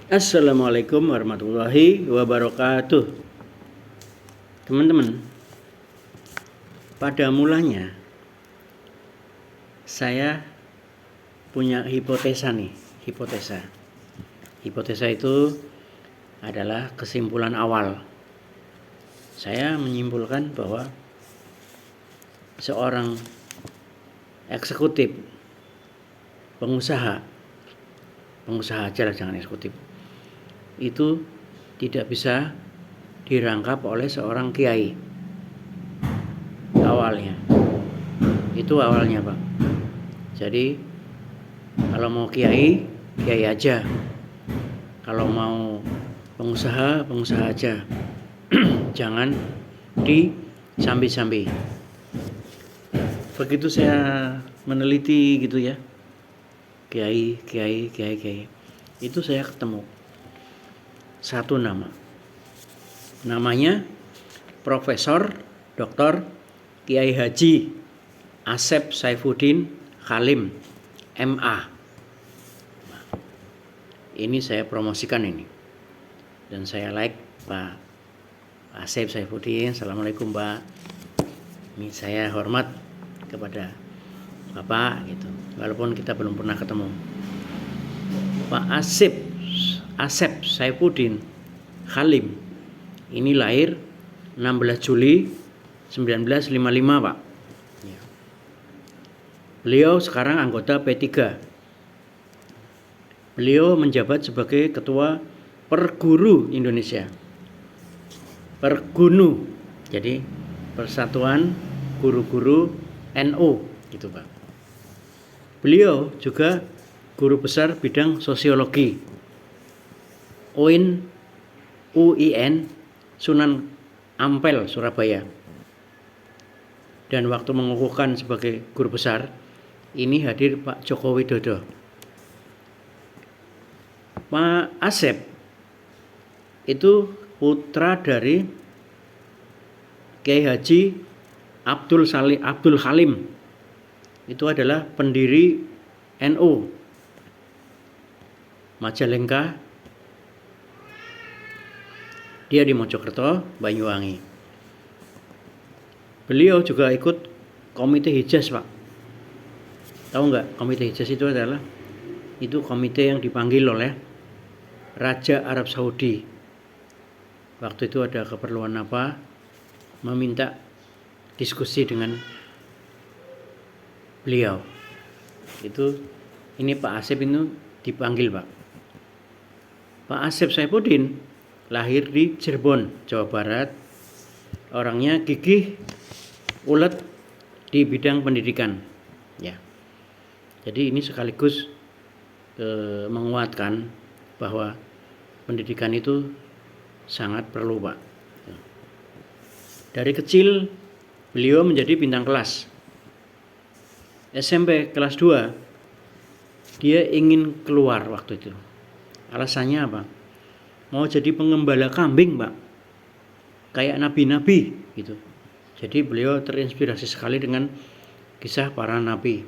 Assalamualaikum warahmatullahi wabarakatuh. Teman-teman, pada mulanya saya punya hipotesa nih. Hipotesa itu adalah kesimpulan awal. Saya menyimpulkan bahwa seorang eksekutif, pengusaha aja lah, jangan eksekutif, itu tidak bisa dirangkap oleh seorang kiai. Awalnya Pak. Jadi kalau mau kiai aja, kalau mau pengusaha aja. Jangan disambi-sambi. Begitu saya meneliti gitu ya, kiai, itu saya ketemu satu namanya Profesor Dr. Kiai Haji Asep Saifuddin Khalim, MA. Ini saya promosikan ini, dan saya like Pak Asep Saifuddin. Assalamualaikum Pak. Ini saya hormat kepada Bapak gitu, walaupun kita belum pernah ketemu. Pak Asep Saifuddin Khalim ini lahir 16 Juli 1955 Pak. Beliau sekarang anggota P3. Beliau menjabat sebagai Ketua Perguru Indonesia. Pergunu, jadi Persatuan Guru-Guru NU gitu Pak. Beliau juga guru besar bidang sosiologi UIN Sunan Ampel, Surabaya. Dan waktu mengukuhkan sebagai guru besar, ini hadir Pak Joko Widodo. Pak Asep itu putra dari Kiai Haji Abdul Halim. Itu adalah pendiri NU Majalengka. Dia di Mojokerto, Banyuwangi. Beliau juga ikut Komite Hijaz Pak. Tahu nggak Komite Hijaz itu adalah? Itu komite yang dipanggil oleh Raja Arab Saudi. Waktu itu ada keperluan apa, meminta diskusi dengan beliau. Ini Pak Asep itu dipanggil Pak. Pak Asep Saifuddin lahir di Cirebon, Jawa Barat. Orangnya gigih, ulet di bidang pendidikan. Ya. Jadi ini sekaligus menguatkan bahwa pendidikan itu sangat perlu Pak. Dari kecil beliau menjadi bintang kelas. SMP kelas 2 dia ingin keluar waktu itu. Alasannya apa? Mau jadi pengembala kambing Pak, kayak nabi-nabi gitu. Jadi beliau terinspirasi sekali dengan kisah para nabi.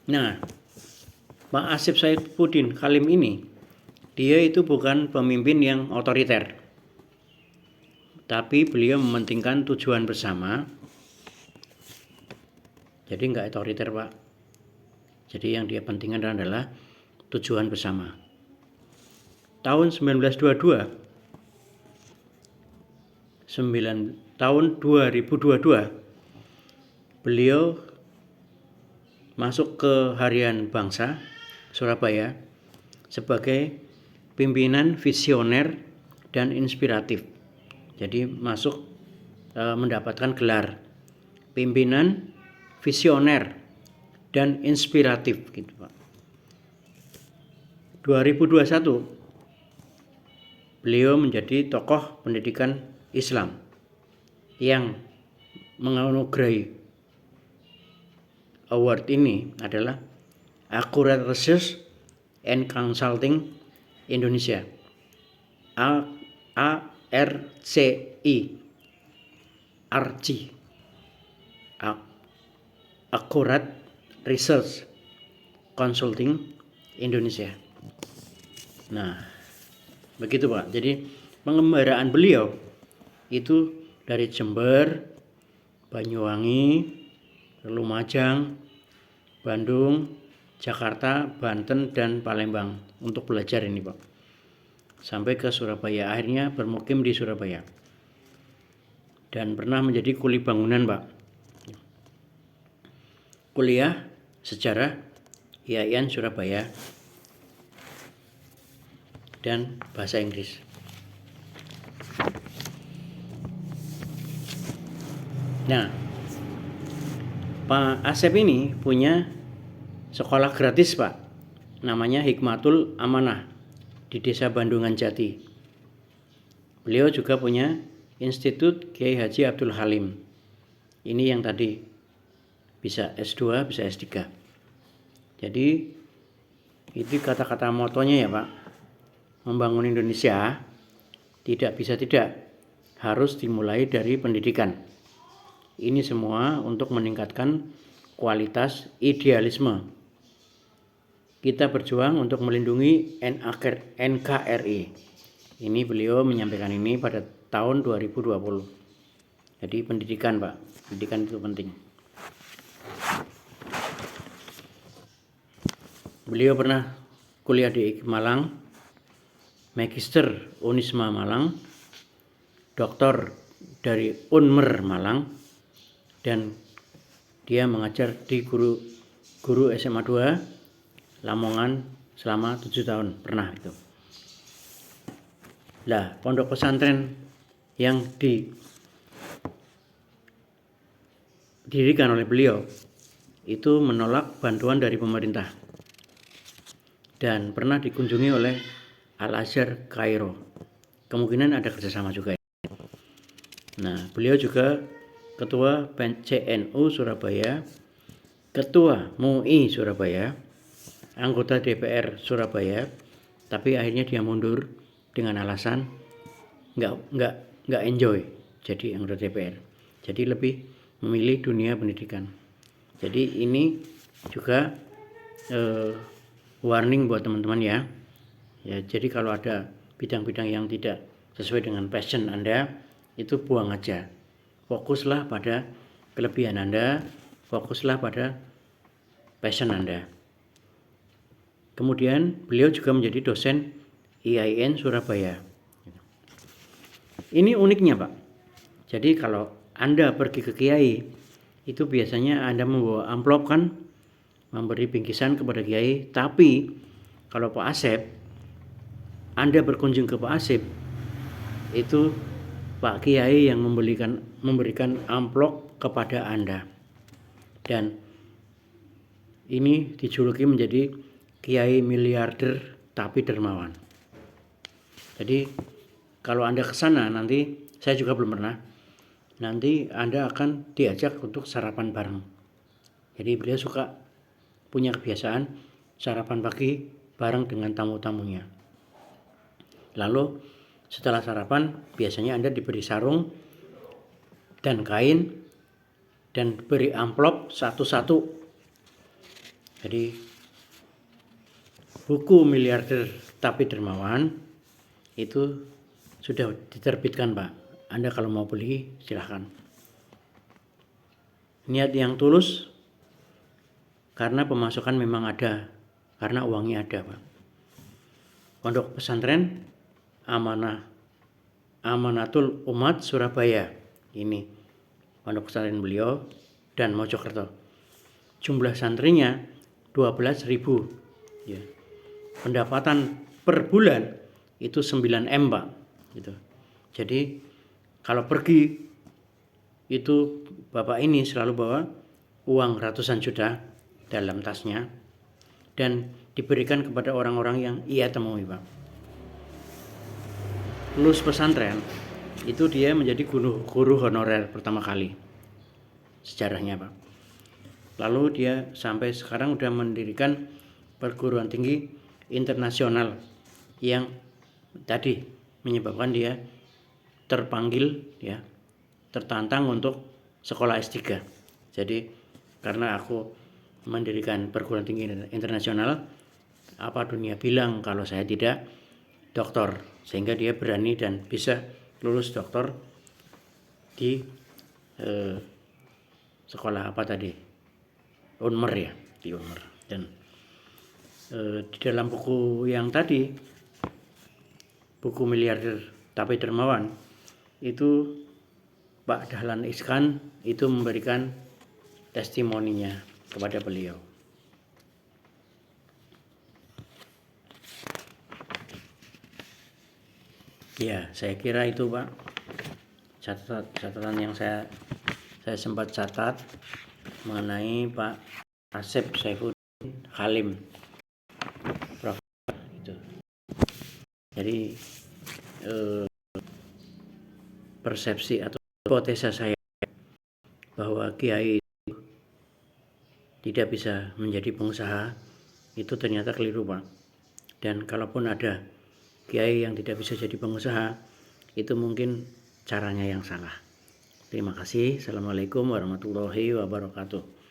Nah, Pak Asep Saifuddin Khalim ini, dia itu bukan pemimpin yang otoriter, tapi beliau mementingkan tujuan bersama. Jadi nggak otoriter Pak. Jadi yang dia pentingkan adalah tujuan bersama. Tahun 2022, beliau masuk ke Harian Bangsa Surabaya sebagai pimpinan visioner dan inspiratif. Jadi masuk mendapatkan gelar pimpinan visioner dan inspiratif gitu Pak. 2021 beliau menjadi tokoh pendidikan Islam yang menganugerahi award ini adalah Accurate Research and Consulting Indonesia, Accurate Research Consulting Indonesia. Nah, begitu Pak. Jadi pengembaraan beliau itu dari Jember, Banyuwangi, Lumajang, Bandung, Jakarta, Banten, dan Palembang untuk belajar ini Pak. Sampai ke Surabaya, akhirnya bermukim di Surabaya. Dan pernah menjadi kuli bangunan Pak. Kuliah sejarah IAIN Surabaya dan bahasa Inggris. Nah, Pak Asep ini punya sekolah gratis Pak, namanya Hikmatul Amanah di Desa Bandungan Jati. Beliau juga punya Institut Kiai Haji Abdul Halim. Ini yang tadi bisa S2, bisa S3. Jadi itu kata-kata motonya ya Pak, membangun Indonesia tidak bisa tidak, harus dimulai dari pendidikan. Ini semua untuk meningkatkan kualitas idealisme. Kita berjuang untuk melindungi NKRI. Ini beliau menyampaikan ini pada tahun 2020. Jadi pendidikan Pak, pendidikan itu penting. Beliau pernah kuliah di Malang, Magister Unisma Malang, Doktor dari Unmer Malang, dan dia mengajar di guru SMA 2 Lamongan selama 7 tahun pernah itu. Lah, pondok pesantren yang didirikan oleh beliau itu menolak bantuan dari pemerintah dan pernah dikunjungi oleh Al-Azhar Kairo. Kemungkinan ada kerjasama juga. Nah, beliau juga Ketua CNU Surabaya, Ketua MUI Surabaya, anggota DPR Surabaya, tapi akhirnya dia mundur dengan alasan nggak enjoy jadi anggota DPR. Jadi lebih memilih dunia pendidikan. Jadi ini juga warning buat teman-teman ya. Ya, jadi kalau ada bidang-bidang yang tidak sesuai dengan passion Anda, itu buang aja. Fokuslah pada kelebihan Anda, fokuslah pada passion Anda. Kemudian beliau juga menjadi dosen IAIN Surabaya. Ini uniknya Pak. Jadi kalau Anda pergi ke Kiai, itu biasanya Anda membawa amplop kan, memberi bingkisan kepada Kiai. Tapi kalau Pak Asep, Anda berkunjung ke Pak Asep, itu Pak Kiai yang memberikan amplop kepada Anda. Dan ini dijuluki menjadi Kiai miliarder tapi dermawan. Jadi kalau Anda ke sana nanti, saya juga belum pernah, nanti Anda akan diajak untuk sarapan bareng. Jadi beliau suka punya kebiasaan sarapan pagi bareng dengan tamu-tamunya. Lalu setelah sarapan biasanya Anda diberi sarung dan kain dan beri amplop satu-satu. Jadi buku miliarder tapi dermawan itu sudah diterbitkan Pak. Anda kalau mau beli silahkan. Niat yang tulus karena pemasukan memang ada, karena uangnya ada Pak. Pondok pesantren Amanatul Umat Surabaya, ini pondok pesantren beliau, dan Mojokerto. Jumlah santrinya 12.000 ya. Pendapatan per bulan itu 9 M Pak gitu. Jadi kalau pergi itu Bapak ini selalu bawa uang ratusan juta dalam tasnya dan diberikan kepada orang-orang yang ia temui Pak. Lulus pesantren itu dia menjadi guru honorer pertama kali sejarahnya Pak. Lalu dia sampai sekarang udah mendirikan perguruan tinggi internasional yang tadi menyebabkan dia terpanggil ya, tertantang untuk sekolah S3. Jadi karena aku mendirikan perguruan tinggi internasional, apa dunia bilang kalau saya tidak doktor, sehingga dia berani dan bisa lulus doktor di sekolah apa tadi, Unmer ya, di Unmer. Dan di dalam buku yang tadi, buku Miliarder Tapi Dermawan, itu Pak Dahlan Iskan itu memberikan testimoninya kepada beliau. Ya, saya kira itu Pak catatan yang saya sempat catat mengenai Pak Asep Saifuddin Halim, Prof. Itu. Jadi persepsi atau hipotesa saya bahwa kiai tidak bisa menjadi pengusaha itu ternyata keliru Pak. Dan kalaupun ada kiai yang tidak bisa jadi pengusaha, itu mungkin caranya yang salah. Terima kasih. Assalamualaikum warahmatullahi wabarakatuh.